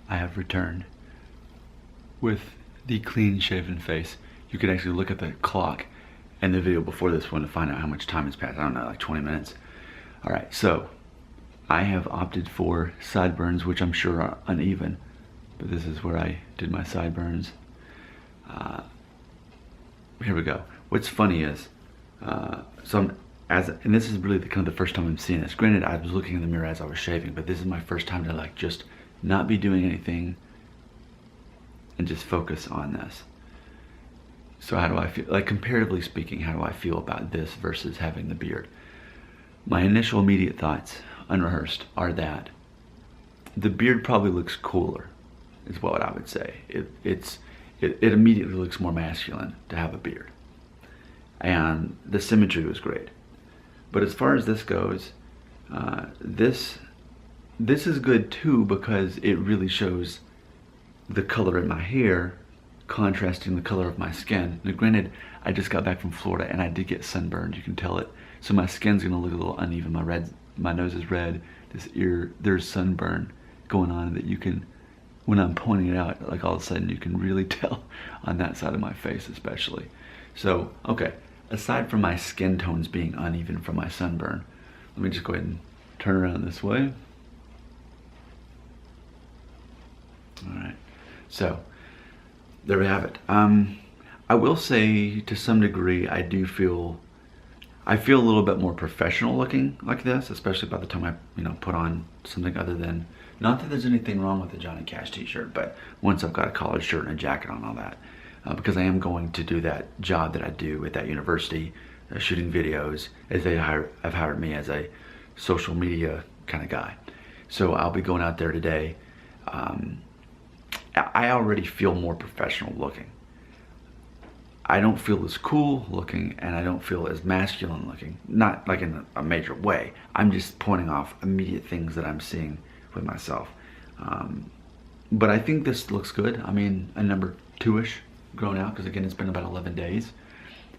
I have returned with the clean shaven face. You can actually look at the clock and the video before this one to find out how much time has passed. I don't know, like 20 minutes. All right, so I have opted for sideburns, which I'm sure are uneven, but this is where I did my sideburns. Here we go. What's funny is, and this is really kind of the first time I'm seeing this. Granted, I was looking in the mirror as I was shaving, but this is my first time to like just not be doing anything and just focus on this. So how do I feel? Like, comparatively speaking, how do I feel about this versus having the beard? My initial immediate thoughts, unrehearsed, are that the beard probably looks cooler, is what I would say. It immediately looks more masculine to have a beard. And the symmetry was great. But as far as this goes, this is good too, because it really shows the color in my hair contrasting the color of my skin. Now granted, I just got back from Florida and I did get sunburned, you can tell it. So my skin's gonna look a little uneven. My nose is red, this ear, there's sunburn going on that you can, when I'm pointing it out, like all of a sudden you can really tell on that side of my face especially. So, okay, aside from my skin tones being uneven from my sunburn, let me just go ahead and turn around this way. All right, so there we have it. I will say to some degree, I feel a little bit more professional looking like this, especially by the time I, put on something other than, not that there's anything wrong with the Johnny Cash t-shirt, but once I've got a collared shirt and a jacket on, all that, because I am going to do that job that I do at that university, shooting videos, as have hired me as a social media kind of guy. So I'll be going out there today. I already feel more professional looking. I don't feel as cool looking, and I don't feel as masculine looking. Not like in a major way. I'm just pointing off immediate things that I'm seeing with myself. But I think this looks good. I mean, a number 2-ish grown out, because again, it's been about 11 days.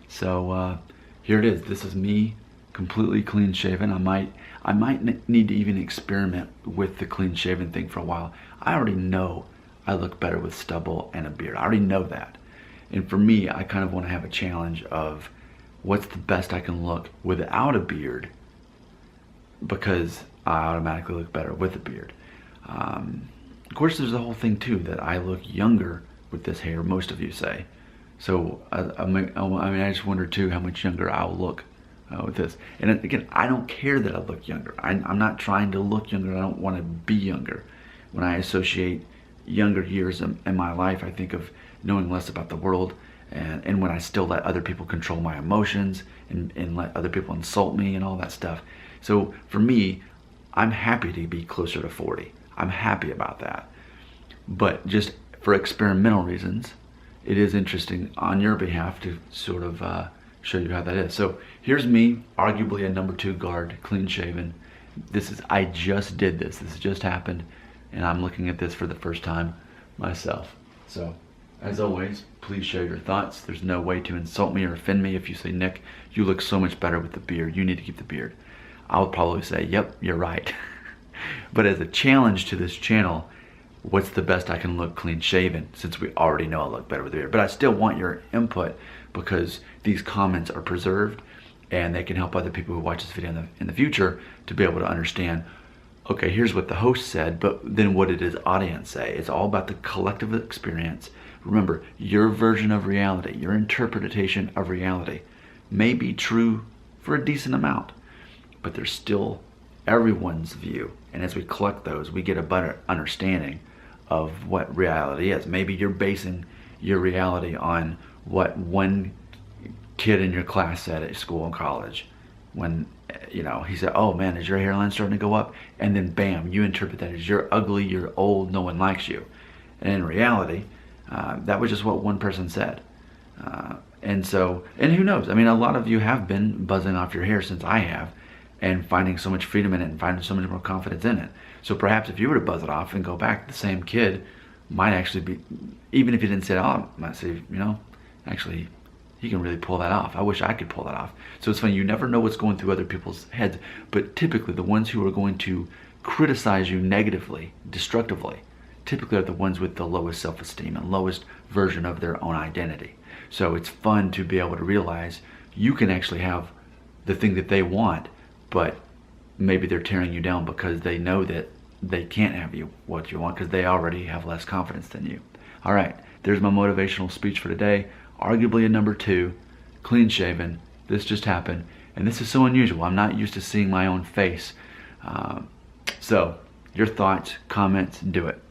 So here it is. This is me completely clean shaven. I might need to even experiment with the clean shaven thing for a while. I already know I look better with stubble and a beard. I already know that. And for me, I kind of want to have a challenge of what's the best I can look without a beard, because I automatically look better with a beard. Of course, there's the whole thing too that I look younger with this hair, most of you say. So I mean, I just wonder too how much younger I'll look with this. And again, I don't care that I look younger. I'm not trying to look younger. I don't want to be younger. When I associate younger years in my life, I think of knowing less about the world, and when I still let other people control my emotions and let other people insult me and all that stuff. So for me, I'm happy to be closer to 40. I'm happy about that. But just for experimental reasons, it is interesting on your behalf to sort of show you how that is. So here's me, arguably a number 2 guard, clean shaven. I just did this. This just happened, and I'm looking at this for the first time myself. So as always, please share your thoughts. There's no way to insult me or offend me if you say, Nick, you look so much better with the beard. You need to keep the beard. I'll probably say, yep, you're right. But as a challenge to this channel, what's the best I can look clean shaven, since we already know I look better with the beard. But I still want your input, because these comments are preserved and they can help other people who watch this video in the future to be able to understand, okay, here's what the host said, but then what did his audience say? It's all about the collective experience. Remember, your version of reality, your interpretation of reality may be true for a decent amount, but there's still everyone's view. And as we collect those, we get a better understanding of what reality is. Maybe you're basing your reality on what one kid in your class said at school and college, when he said, oh man, is your hairline starting to go up? And then bam, you interpret that as you're ugly, you're old, no one likes you. And in reality, that was just what one person said. And who knows? I mean, a lot of you have been buzzing off your hair since I have, and finding so much freedom in it and finding so much more confidence in it. So perhaps if you were to buzz it off and go back, the same kid might actually be, even if you didn't say it out, might say, actually, he can really pull that off. I wish I could pull that off. So it's funny, you never know what's going through other people's heads, but typically the ones who are going to criticize you negatively, destructively, typically are the ones with the lowest self-esteem and lowest version of their own identity. So it's fun to be able to realize you can actually have the thing that they want, but maybe they're tearing you down because they know that they can't have you what you want because they already have less confidence than you. All right, there's my motivational speech for today. Arguably a number 2, clean shaven. This just happened, and this is so unusual. I'm not used to seeing my own face. So your thoughts, comments, do it.